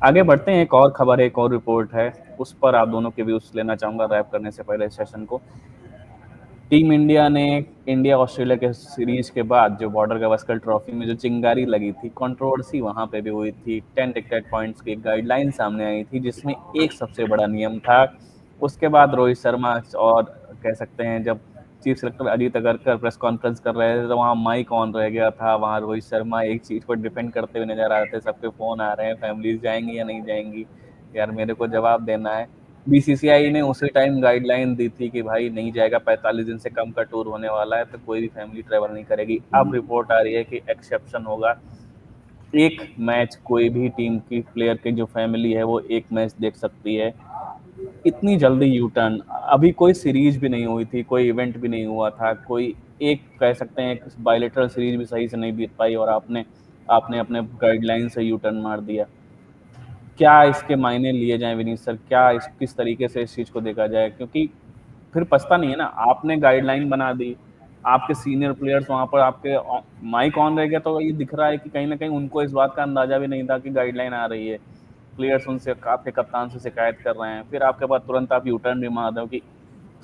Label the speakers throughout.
Speaker 1: आगे बढ़ते हैं, एक और खबर है, एक और रिपोर्ट है, उस पर आप दोनों के व्यूज लेना चाहूंगा रैप करने से पहले सेशन को। टीम इंडिया ने इंडिया ऑस्ट्रेलिया के सीरीज के बाद जो बॉर्डर गवास्कर ट्रॉफी में जो चिंगारी लगी थी, कंट्रोवर्सी वहां पे भी हुई थी, 10 टिकट पॉइंट्स की गाइडलाइन सामने आई थी जिसमें एक सबसे बड़ा नियम था। उसके बाद रोहित शर्मा और कह सकते हैं जब chief selector Ajit Agarkar press conference कर रहे थे तो वहाँ माइक ऑन रह गया था, वहाँ रोहित शर्मा एक चीज को डिफेंड करते हुए नजर आ रहे थे, सबके फोन आ रहे हैं, फैमिलीज जाएंगी या नहीं जाएंगी, यार मेरे को जवाब देना है। बीसीसीआई ने उसी टाइम गाइडलाइन दी थी कि भाई नहीं जाएगा, 45 दिन से कम का टूर होने वाला है तो कोई भी फैमिली ट्रेवल नहीं करेगी। अब रिपोर्ट आ रही है कि एक्सेप्शन होगा, एक मैच कोई भी टीम की प्लेयर की जो फैमिली है वो एक मैच देख सकती है। इतनी जल्दी यू टर्न, अभी कोई सीरीज भी नहीं हुई थी, कोई इवेंट भी नहीं हुआ था, कोई एक कह सकते हैं एक बायलेटरल सीरीज भी सही से नहीं बीत पाई और आपने आपने अपने गाइडलाइन से यू टर्न मार दिया। क्या इसके मायने लिए जाएं विनीत सर, क्या इस किस तरीके से इस चीज को देखा जाए, क्योंकि फिर पछता नहीं है ना, आपने गाइडलाइन बना दी, आपके सीनियर प्लेयर्स वहां पर, आपके माइक ऑन रह गया तो ये दिख रहा है कि कहीं ना कहीं उनको इस बात का अंदाजा भी नहीं था कि गाइडलाइन आ रही है। प्लेयर्स उनसे आपके कप्तान से शिकायत कर रहे हैं, फिर आपके बाद तुरंत आप यू टर्न भी मार दो कि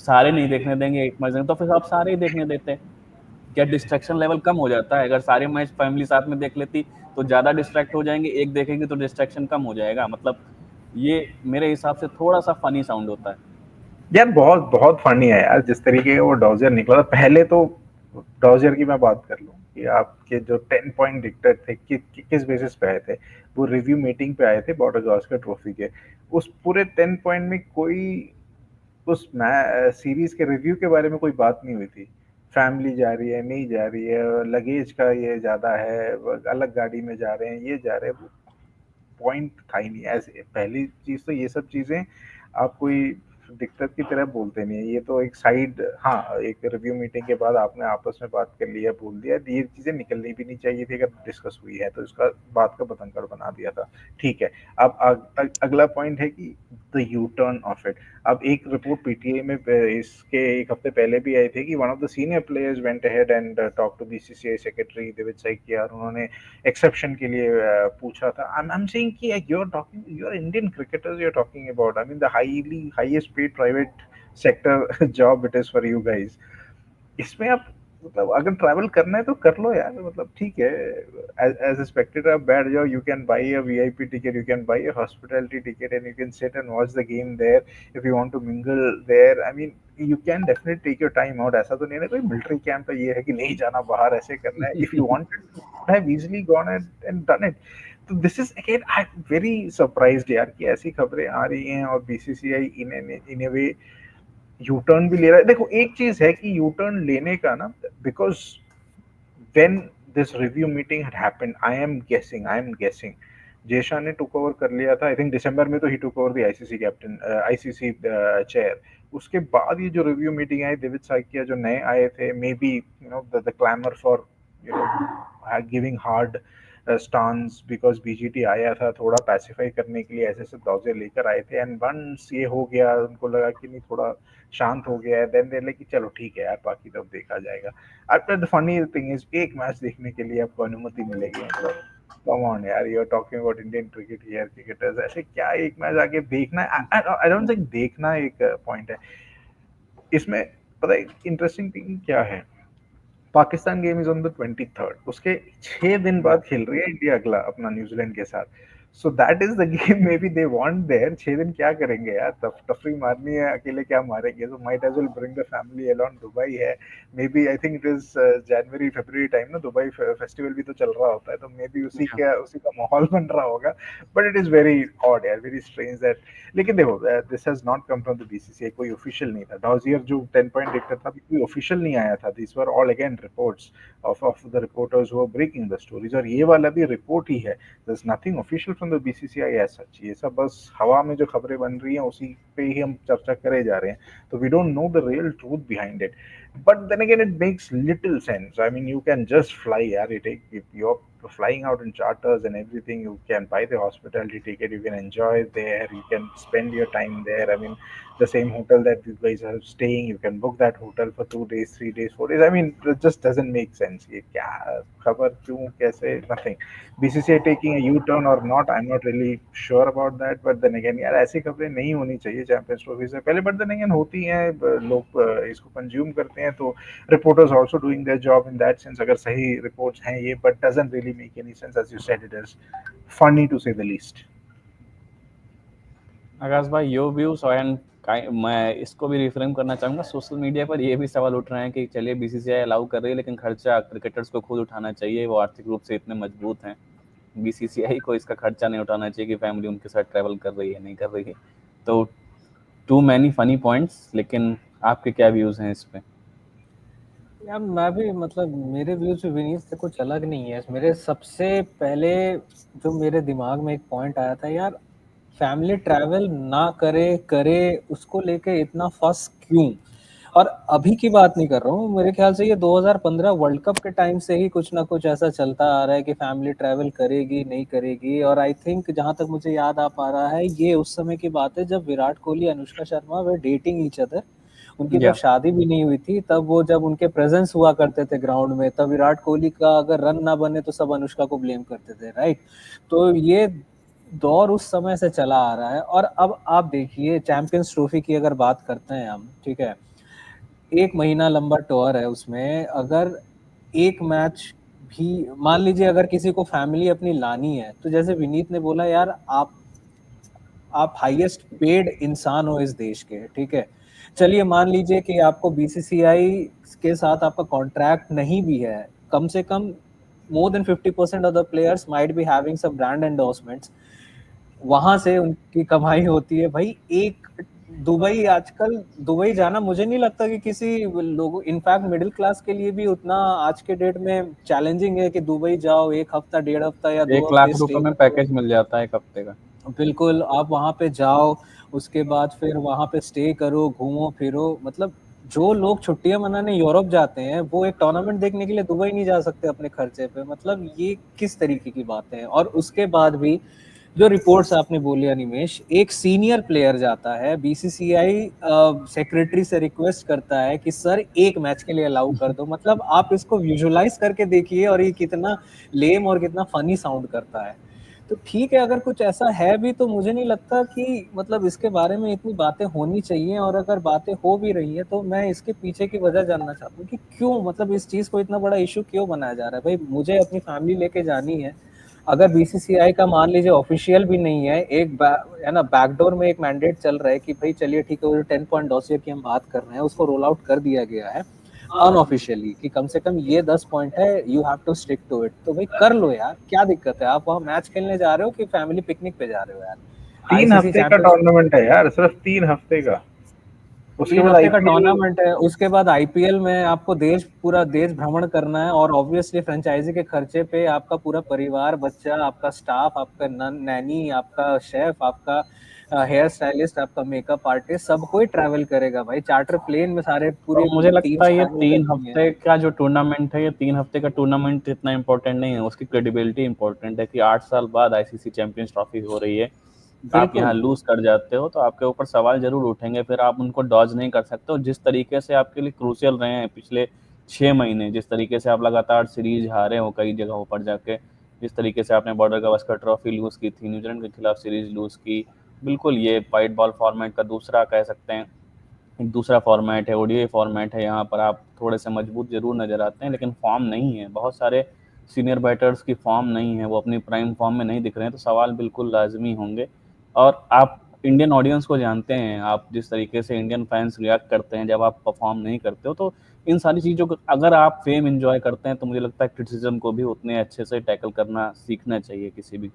Speaker 1: सारे नहीं देखने देंगे एक मैच, तो फिर आप सारे ही देखने देते। क्या डिस्ट्रैक्शन लेवल कम हो जाता है? अगर सारे मैच फैमिली साथ में देख लेती तो ज्यादा डिस्ट्रैक्ट हो जाएंगे, एक देखेगी तो डिस्ट्रैक्शन कम हो जाएगा, मतलब ये मेरे हिसाब से थोड़ा सा फनी साउंड होता है।
Speaker 2: यार बहुत बहुत फनी है यार, जिस तरीके का वो डॉजर निकला था। पहले तो डॉजर की मैं बात कर लूँ कि आपके जो 10 पॉइंट डिक्टेड थे किस बेसिस पे आए थे। वो रिव्यू मीटिंग पे आए थे बॉर्डर गावस्कर ट्रॉफी के। उस पूरे 10 पॉइंट में कोई उस सीरीज के रिव्यू के बारे में कोई बात नहीं हुई थी। फैमिली जा रही है, नहीं जा रही है, लगेज का ये ज्यादा है, अलग गाड़ी में जा रहे हैं, ये जा रहे हैं, पॉइंट था ही नहीं। ऐसे पहली चीज तो ये सब चीजें आप कोई दिक्कत की तरह बोलते नहीं है, ये तो एक साइड, हाँ एक रिव्यू मीटिंग के बाद आपने आपस में बात कर लिया, बोल दिया, ये चीजें निकलनी भी नहीं चाहिए थी। अगर डिस्कस हुई है तो इसका बात का बतंगड़ बना दिया था। ठीक है। अब अगला पॉइंट है कि the U turn off it. अब एक रिपोर्ट पीटीआई में इसके एक हफ्ते पहले भी आई थी कि one of the senior players went ahead and talk to BCCI secretary David Saikia, उन्होंने एक्सेप्शन के लिए पूछा था। I'm saying कि you're Indian cricketers you're talking about. I mean the highest paid private sector job it is for you guys. इसमें आप मतलब अगर ट्रैवल करना है तो कर लो यार, मतलब ठीक है। एज ए स्पेक्टेटर आप बैठ जाओ, you can buy a VIP ticket, you can buy a hospitality ticket and you can sit and watch the game there if you want to mingle there. I mean you can definitely take your time out. ऐसा तो नहीं है कोई military camp है ये है कि नहीं जाना बाहर, ऐसे करना है। If you wanted have easily gone and done it. तो this is again I am very surprised यार कि ऐसी खबरें आ रही हैं और BCCI in a way U turn भी ले रहा है। देखो एक चीज है कि यू टर्न लेने का ना, because when this review meeting had happened, I am guessing Jesha ने टुक ओवर कर लिया था। आई थिंक दिसंबर में तो ही took over the ICC captain, ICC chair. उसके बाद ये जो रिव्यू मीटिंग आई, डेविड साइकिया जो नए आए थे, maybe you know the clamour for you know giving hard stance, because BGT आया था थोड़ा पैसिफाई करने के लिए, ऐसे ऐसे दौजे लेकर आए थे। एंड वंस ये हो गया, उनको लगा कि नहीं थोड़ा शांत हो गया है, देन दे लाइक कि चलो ठीक है यार, बाकी तब देखा जाएगा। After the funny thing is एक मैच देखने के लिए आपको अनुमति मिलेगी, मतलब कम ऑन यार, you are talking about Indian cricket here, cricketers ऐसे क्या एक मैच आके देखना है। आई डोंट थिंक देखना एक पॉइंट है इसमें। पता है इंटरेस्टिंग थिंग क्या है? Pakistan game is on the 23rd, उसके 6 दिन बाद खेल रही है इंडिया अगला अपना न्यूजीलैंड के साथ। So that is the game maybe they want there. 6 दिन क्या करेंगे यार, तफरी मारनी है, अकेले क्या मारेंगे? So might as well bring the family alone. Dubai है, maybe I think it is January February time ना, दुबई फेस्टिवल भी तो चल रहा होता है, तो मे बी उसी का माहौल बन रहा होगा। But it is very odd यार, वेरी स्ट्रेंज दैट। लेकिन देखो this has not come from the BCCI, कोई ऑफिशियल नहीं था। डॉजियर जो 10 पॉइंट दिक्कत था, कोई ऑफिशियल नहीं आया था। This were all again reports of the reporters who are breaking the stories, और ये वाला भी रिपोर्ट ही है। There is nothing official from the BCCI as such. ये सब बस हवा में जो खबरें बन रही हैं उसी पे ही हम चर्चा करे जा रहे हैं, तो we don't know the real truth behind it. But then again, it makes little sense. I mean, you can just fly, yeah. If you're flying out in charters and everything, you can buy the hospitality ticket. You can enjoy it there. You can spend your time there. I mean, the same hotel that you guys are staying, you can book that hotel for 2 days, 3 days, 4 days. I mean, it just doesn't make sense. ये क्या खबर क्यों कैसे nothing. BCCI taking a U-turn or not, I'm not really sure about that. But then again, यार ऐसी खबरें नहीं होनी चाहिए चैंपियंस ट्रॉफी से पहले. But then again होती हैं, लोग इसको कंज्यूम करते हैं, तो reporters also doing their job in that sense. अगर सही reports हैं ये, but doesn't really make any sense. As you said, it is funny to say the least.
Speaker 1: आकाश भाई, योर व्यूज एंड मैं इसको भी रिफ्रेम करना चाहूँगा. सोशल मीडिया पर ये भी सवाल उठ रहे हैं कि चलिए बीसीसीआई अलाउ कर रही है, लेकिन खर्चा क्रिकेटर्स को खुद उठाना चाहिए, वो आर्थिक रूप से इतने मजबूत हैं. बीसीसीआई को इसका खर्चा नहीं उठाना चाहिए कि फैमिली उनके साथ ट्रैवल कर रही है नहीं कर रही है. तो टू मैनी फनी पॉइंट्स, लेकिन आपके क्या व्यूज हैं इस पे?
Speaker 3: यार मैं भी मतलब मेरे व्यूज विनीत से कुछ अलग नहीं है. मेरे सबसे पहले जो मेरे दिमाग में एक पॉइंट आया था, यार फैमिली ट्रैवल ना करे करे उसको लेके इतना फस क्यों. और अभी की बात नहीं कर रहा हूँ, मेरे ख्याल से ये 2015 वर्ल्ड कप के टाइम से ही कुछ ना कुछ ऐसा चलता आ रहा है कि फैमिली ट्रैवल करेगी नहीं करेगी. और आई थिंक जहां तक मुझे याद आ पा रहा है, ये उस समय की बात है जब विराट कोहली अनुष्का शर्मा वे डेटिंग ईच अदर. उनकी जब शादी भी नहीं हुई थी, तब वो जब उनके प्रेजेंस हुआ करते थे ग्राउंड में, तब विराट कोहली का अगर रन ना बने तो सब अनुष्का को ब्लेम करते थे, राइट. तो ये दौर उस समय से चला आ रहा है. और अब आप देखिए चैंपियंस ट्रॉफी की अगर बात करते हैं हम, ठीक है, 1 महीना लंबा टूर है, उसमें अगर एक मैच भी मान लीजिए अगर किसी को फैमिली अपनी लानी है, तो जैसे विनीत ने बोला, यार आप हाईएस्ट पेड इंसान हो इस देश के, ठीक है. चलिए मान लीजिए कि आपको बीसीसीआई के साथ आपका कॉन्ट्रैक्ट नहीं भी है, कम से कम more than 50% of the players might be having some brand endorsements. वहां से उनकी कमाई होती है भाई. एक दुबई, आजकल दुबई जाना मुझे नहीं लगता कि किसी लोगों, इनफैक्ट मिडिल क्लास के लिए भी उतना आज के डेट में चैलेंजिंग है कि दुबई जाओ 1 हफ्ता 1.5 हफ्ता या
Speaker 1: 1 लाख
Speaker 3: हफ्ते
Speaker 1: रुपए
Speaker 3: स्टे
Speaker 1: में
Speaker 3: करो.
Speaker 1: पैकेज मिल जाता है 1 हफ्ते का.
Speaker 3: बिल्कुल, आप वहां पे जाओ, उसके बाद फिर वहां पे स्टे करो, घूमो फिरो. मतलब जो लोग छुट्टियां मनाने यूरोप जाते हैं, वो एक टूर्नामेंट देखने के लिए दुबई नहीं जा सकते अपने खर्चे पे. मतलब ये किस तरीके की बातें हैं. और उसके बाद भी जो रिपोर्ट्स आपने बोली अनिमेश, एक सीनियर प्लेयर जाता है, बीसीसीआई सेक्रेटरी से रिक्वेस्ट करता है कि सर एक मैच के लिए अलाउ कर दो. मतलब आप इसको विजुअलाइज करके देखिए, और ये कितना लेम और कितना फनी साउंड करता है. तो ठीक है, अगर कुछ ऐसा है भी तो मुझे नहीं लगता कि मतलब इसके बारे में इतनी बातें होनी चाहिए. और अगर बातें हो भी रही है, तो मैं इसके पीछे की वजह जानना चाहता हूँ कि क्यों, मतलब इस चीज को इतना बड़ा इशू क्यों बनाया जा रहा है. भाई मुझे अपनी फैमिली लेके जानी है, अगर बीसीसीआई का मान लीजिए ऑफिशियल भी नहीं है, एक है ना, बैकडोर में एक मैंडेट चल रहा है कि भाई चलिए ठीक है, वो 10 पॉइंट डॉसियर की हम बात कर रहे हैं, उसको रोल आउट कर दिया गया है अनऑफिशियली कि कम से कम ये 10 पॉइंट है, you have to stick to it. तो भाई कर लो यार, क्या दिक्कत है. आप वहां मैच खेलने जा रहे हो कि फैमिली पिकनिक पे जा रहे हो यार.
Speaker 2: तीन
Speaker 3: आईसीसी
Speaker 2: हफ्ते का
Speaker 3: चैंपियंस
Speaker 2: टूर्नामेंट है यार, सिर्फ 3 हफ्ते का. उसके
Speaker 3: 3
Speaker 2: बाद
Speaker 3: हफ्ते का
Speaker 2: आईपीएल.
Speaker 3: टूर्नामेंट है, उसके बाद आईपीएल में आपको पूरा देश भ्रमण करना है. और ऑब्वियसली फ्रेंचाइजी के खर्चे पे आपका पूरा परिवार, बच्चा, आपका स्टाफ, आपका नैनी, आपका शेफ, आपका हेयर स्टाइलिस्ट, आपका मेकअप आर्टिस्ट, सब कोई ट्रैवल करेगा भाई. चार्टर प्लेन में सारे
Speaker 1: तो
Speaker 3: पूरी
Speaker 1: मुझे लगता
Speaker 3: टीम्स
Speaker 1: है ये
Speaker 3: ट्रैवल
Speaker 1: 3
Speaker 3: करेंगी.
Speaker 1: हफ्ते का जो टूर्नामेंट है, ये 3 हफ्ते का टूर्नामेंट इतना इम्पोर्टेंट नहीं है, उसकी क्रेडिबिलिटी इम्पोर्टेंट है कि 8 साल बाद आईसीसी चैंपियंस ट्रॉफी हो रही है. आप यहाँ
Speaker 3: बिल्कुल
Speaker 1: लूज कर जाते हो तो आपके ऊपर सवाल जरूर उठेंगे, फिर आप उनको डॉज नहीं कर सकते. और जिस तरीके से आपके लिए क्रूशियल रहे हैं पिछले 6 महीने, जिस तरीके से आप लगातार सीरीज हारे हो कई जगहों पर जाके, जिस तरीके से आपने बॉर्डर गावस्कर ट्रॉफी लूज की थी, न्यूजीलैंड के खिलाफ सीरीज लूज की, बिल्कुल ये वाइट बॉल फॉर्मेट का दूसरा कह सकते हैं, एक दूसरा फॉर्मेट है, ओडीआई फॉर्मेट है. यहाँ पर आप थोड़े से मजबूत जरूर नज़र आते हैं, लेकिन फॉर्म नहीं है. बहुत सारे सीनियर बैटर्स की फॉर्म नहीं है, वो अपनी प्राइम फॉर्म में नहीं दिख रहे हैं, तो सवाल बिल्कुल लाजमी होंगे. और आप इंडियन ऑडियंस को जानते हैं, आप जिस तरीके से इंडियन फैंस रिएक्ट करते हैं जब आप परफॉर्म नहीं करते हो. तो इन सारी चीज़ों को अगर आप फेम एंजॉय करते हैं, तो मुझे लगता है क्रिटिसिज्म को भी उतने अच्छे से टैकल करना सीखना चाहिए किसी भी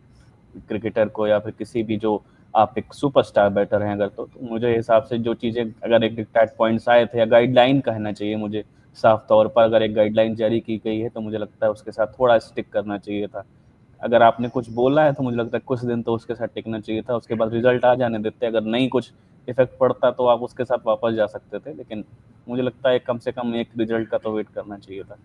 Speaker 1: क्रिकेटर को, या फिर किसी भी जो आप एक सुपरस्टार बैटर हैं अगर, तो मुझे हिसाब से जो चीज़ें, अगर एक डिक्टेट पॉइंट्स आए थे या गाइडलाइन कहना चाहिए मुझे साफ तौर पर, अगर एक गाइडलाइन जारी की गई है तो मुझे लगता है उसके साथ थोड़ा स्टिक करना चाहिए था. अगर आपने कुछ बोला है तो मुझे लगता है कुछ दिन तो उसके साथ टिकना चाहिए था, उसके बाद रिजल्ट आ जाने देते. अगर नहीं कुछ इफेक्ट पड़ता तो आप उसके साथ वापस जा सकते थे, लेकिन मुझे लगता है कम से कम एक रिजल्ट का तो वेट करना चाहिए था।